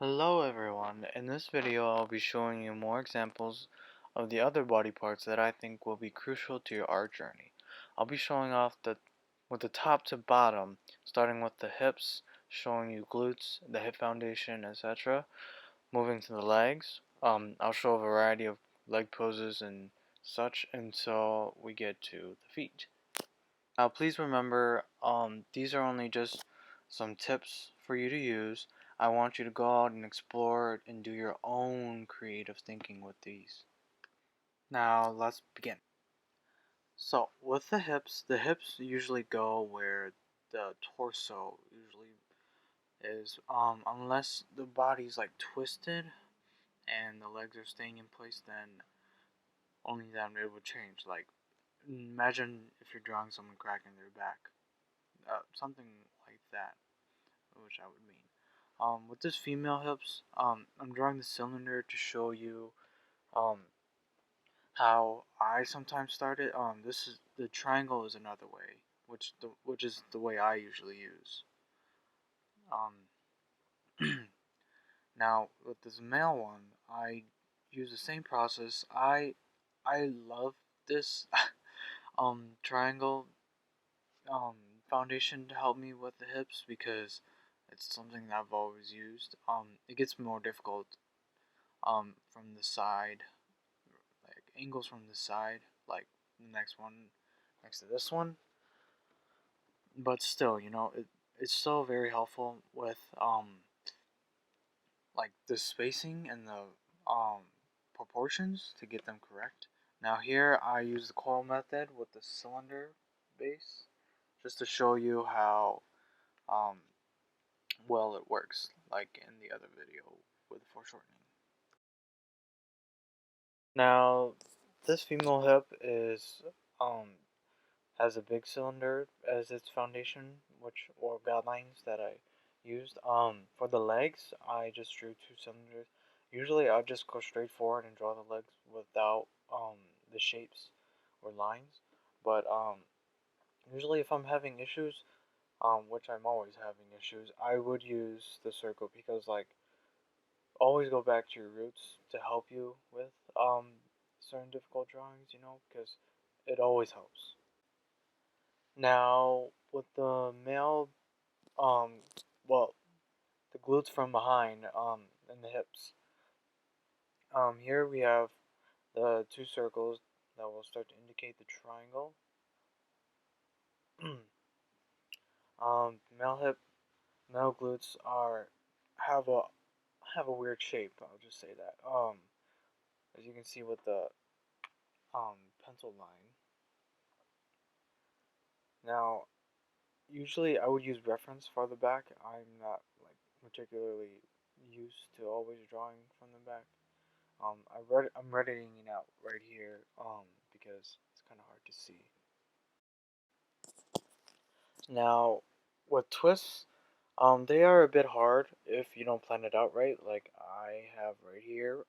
Hello everyone, in this video I'll be showing you more examples of the other body parts that I think will be crucial to your art journey. I'll be showing off with the top to bottom, starting with the hips, showing you glutes, the hip foundation, etc. Moving to the legs, I'll show a variety of leg poses and such until we get to the feet. Now please remember, these are only just some tips for you to use. I want you to go out and explore and do your own creative thinking with these. Now let's begin. So with the hips usually go where the torso usually is, unless the body's like twisted and the legs are staying in place, then only then it would change. Like imagine if you're drawing someone cracking their back, something like that, which I would mean. With this female hips, I'm drawing the cylinder to show you um, how I sometimes start it. This is the triangle is another way, which is the way I usually use. Now with this male one, I use the same process. I love this triangle um, foundation to help me with the hips because it's something that I've always used. It gets more difficult from the side, like angles from the side, like the next one next to this one. But still, it's still very helpful with like the spacing and the proportions to get them correct. Now here I use the coil method with the cylinder base just to show you how um, well it works, like in the other video with foreshortening. Now, this female hip is has a big cylinder as its foundation, or guidelines that I used. For the legs, I just drew two cylinders. Usually, I just go straight forward and draw the legs without the shapes or lines. But usually, if I'm having issues, which I'm always having issues, I would use the circle because like always go back to your roots to help you with certain difficult drawings, because it always helps. Now with the male, um, well, the glutes from behind, and the hips. Here we have the two circles that will start to indicate the triangle. Male hip, male glutes have a have a weird shape. I'll just say that. As you can see with the pencil line. Now, usually I would use reference farther back. I'm not like particularly used to always drawing from the back. I'm editing it out right here because it's kind of hard to see. Now, with twists, they are a bit hard if you don't plan it out right, like I have right here.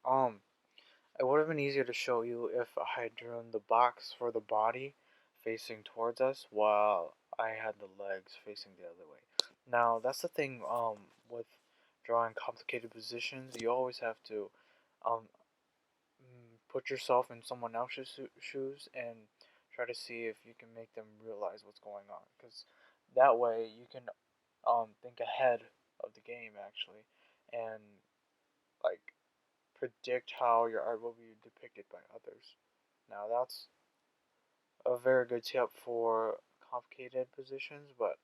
It would have been easier to show you if I had drawn the box for the body facing towards us while I had the legs facing the other way. Now, that's the thing with drawing complicated positions. You always have to um, put yourself in someone else's shoes and try to see if you can make them realize what's going on. Because that way you can think ahead of the game, actually, and like predict how your art will be depicted by others. Now that's a very good tip for complicated positions, but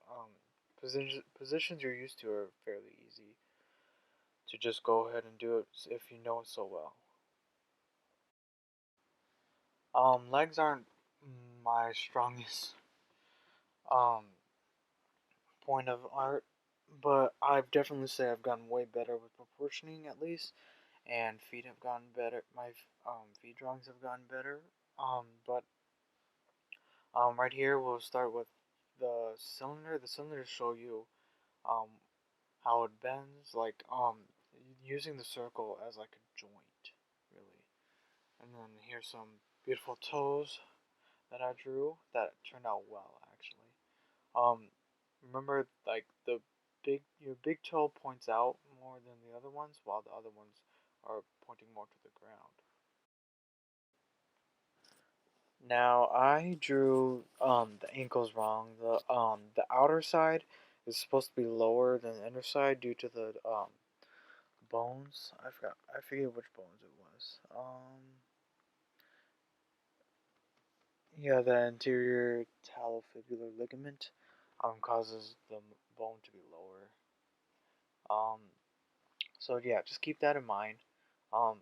positions you're used to are fairly easy to just go ahead and do it if you know it so well. Legs aren't my strongest um point of art, but I've definitely say I've gotten way better with proportioning at least, and feet have gotten better. My feet drawings have gotten better. But right here we'll start with the cylinder. The cylinder show you um how it bends, like using the circle as like a joint, really. And then here's some beautiful toes that I drew that turned out well actually. Um, remember like the your big toe points out more than the other ones, while the other ones are pointing more to the ground. Now I drew the ankles wrong. The outer side is supposed to be lower than the inner side due to the bones. I forget which bones it was. Yeah, the anterior talofibular ligament causes the bone to be lower. Um, so yeah, just keep that in mind. Um,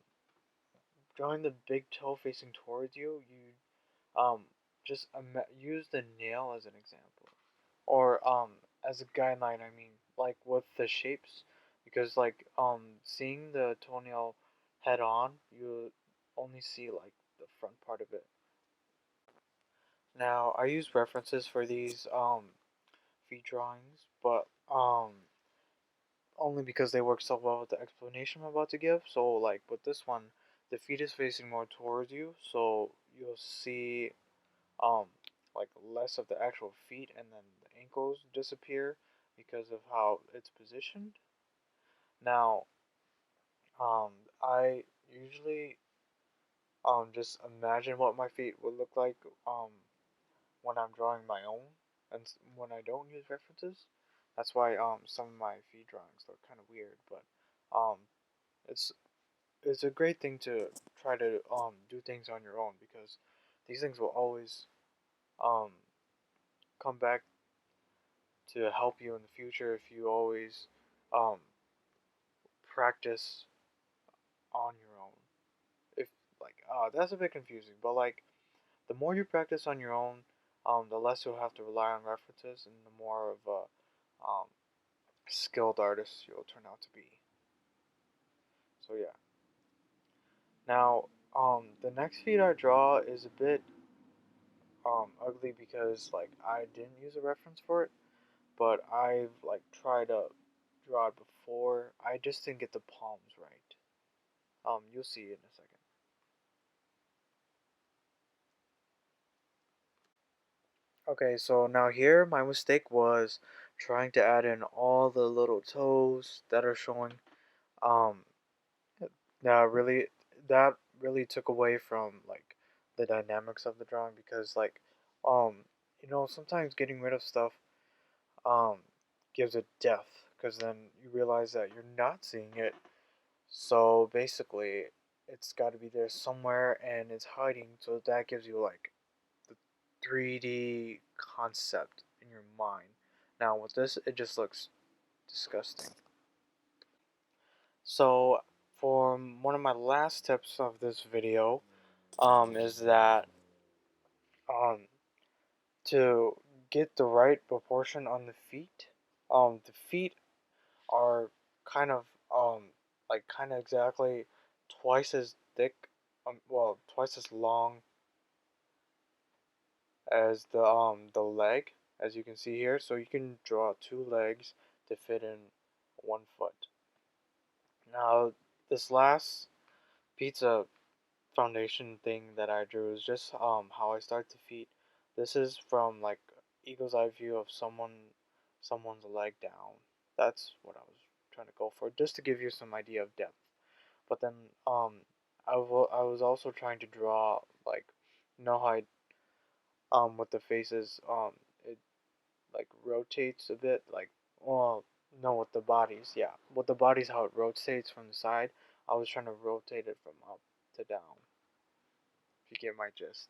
drawing the big toe facing towards you, um, just use the nail as an example, or as a guideline. I mean, like with the shapes, because like seeing the toenail head on, you only see like the front part of it. Now I use references for these feet drawings, but only because they work so well with the explanation I'm about to give. So like with this one, the feet is facing more towards you, so you'll see um like less of the actual feet, and then the ankles disappear because of how it's positioned. Now, um I usually just imagine what my feet would look like um when I'm drawing my own, and when I don't use references. That's why some of my feet drawings look kind of weird, but um it's it's a great thing to try to do things on your own, because these things will always um come back to help you in the future if you always um practice on your own. If like that's a bit confusing, but like the more you practice on your own, the less you'll have to rely on references, and the more of a skilled artist you'll turn out to be. So yeah. Now, the next feat I draw is a bit ugly because like I didn't use a reference for it, but I've like tried to draw it before. I just didn't get the palms right. You'll see it in a second. Okay, so now here my mistake was trying to add in all the little toes that are showing. Um, that really that really took away from like the dynamics of the drawing, because like um sometimes getting rid of stuff um gives it depth, because then you realize that you're not seeing it. So basically, it's got to be there somewhere and it's hiding, so that gives you like the 3D concept in your mind. Now with this, it just looks disgusting. So for one of my last tips of this video, is that um, to get the right proportion on the feet. The feet are kind of kind of exactly twice as thick, well, twice as long as the leg, as you can see here. So you can draw two legs to fit in one foot. Now this last pizza foundation thing that I drew is just how I start the feet. This is from like eagle's eye view of someone's leg down. That's what I was trying to go for, just to give you some idea of depth. But then I was also trying to draw like, how I with the faces, it like rotates a bit, like, well, no, with the bodies, yeah, with the bodies, how it rotates from the side. I was trying to rotate it from up to down, if you get my gist.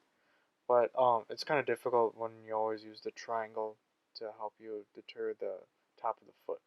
But it's kind of difficult when you always use the triangle to help you deter the top of the foot.